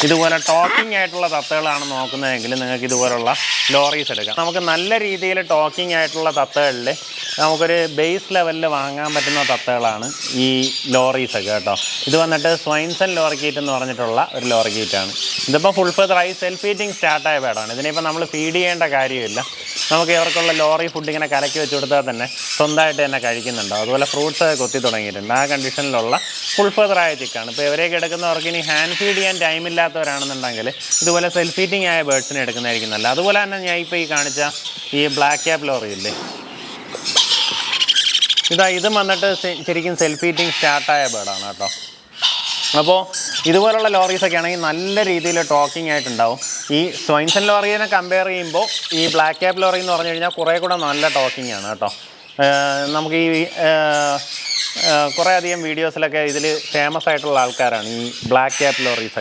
ഇതുപോലെ ടോക്കിംഗ് ആയിട്ടുള്ള തത്തകളാണ് നോക്കുന്നതെങ്കിൽ നിങ്ങൾക്ക് ഇതുപോലുള്ള ലോറീസ് എടുക്കാം. നമുക്ക് നല്ല രീതിയിൽ ടോക്കിംഗ് ആയിട്ടുള്ള തത്തകളിൽ നമുക്കൊരു ബേസ് ലെവലിൽ വാങ്ങാൻ പറ്റുന്ന തത്തകളാണ് ഈ ലോറീസൊക്കെ കേട്ടോ. ഇത് വന്നിട്ട് സ്വൈൻസൺ ലോറിക്കീറ്റ് എന്ന് പറഞ്ഞിട്ടുള്ള ഒരു ലോറിക്കീറ്റാണ്. ഇതിപ്പോൾ ഫുൾ ഫെദറായി സെൽഫ് ഈറ്റിംഗ് സ്റ്റാർട്ടായ ബേഡാണ്. ഇതിനിപ്പോൾ നമ്മൾ ഫീഡ് ചെയ്യേണ്ട കാര്യമില്ല. നമുക്ക് ഇവർക്കുള്ള ലോറി ഫുഡ് ഇങ്ങനെ കലക്കി വെച്ച് കൊടുത്താൽ തന്നെ സ്വന്തമായിട്ട് തന്നെ കഴിക്കുന്നുണ്ടോ. അതുപോലെ ഫ്രൂട്ട്സ് കൊത്തി തുടങ്ങിയിട്ടുണ്ട്. ആ കണ്ടീഷനിലുള്ള ഫുൾ ഫെദറായ ചിക്കാണ്. ഇപ്പോൾ ഇവരെയൊക്കെ എടുക്കുന്നവർക്ക് ഇനി ഹാൻഡ് ഫീഡ് ചെയ്യാൻ ടൈമില്ലാത്തവരാണെന്നുണ്ടെങ്കിൽ ഇതുപോലെ സെൽഫ് ഈറ്റിംഗ് ആയ ബേഡ്സിനെ എടുക്കുന്നതായിരിക്കും നല്ലത്. അതുപോലെ തന്നെ ഞാൻ ഇപ്പോൾ ഈ കാണിച്ച ഈ ബ്ലാക്ക് ക്യാപ്പ് ലോറി ഇല്ലേ, ഇതും വന്നിട്ട് ശരിക്കും സെൽഫ് ഈറ്റിംഗ് സ്റ്റാർട്ടായ ബേഡാണ് കേട്ടോ. അപ്പോൾ ഇതുപോലുള്ള ലോറീസൊക്കെ ആണെങ്കിൽ നല്ല രീതിയിൽ ടോക്കിംഗ് ആയിട്ടുണ്ടാവും. ഈ സ്വൈൻസൺ ലോറിയെ കമ്പയർ ചെയ്യുമ്പോൾ ഈ ബ്ലാക്ക് ക്യാപ്പ് ലോറി എന്ന് പറഞ്ഞു കഴിഞ്ഞാൽ കുറേ കൂടെ നല്ല ടോക്കിംഗ് ആണ് കേട്ടോ. നമുക്ക് ഈ കുറേ അധികം വീഡിയോസിലൊക്കെ ഇതിൽ ഫേമസ് ആയിട്ടുള്ള ആൾക്കാരാണ് ഈ ബ്ലാക്ക് ക്യാപ്പ് ലോറീസൊക്കെ.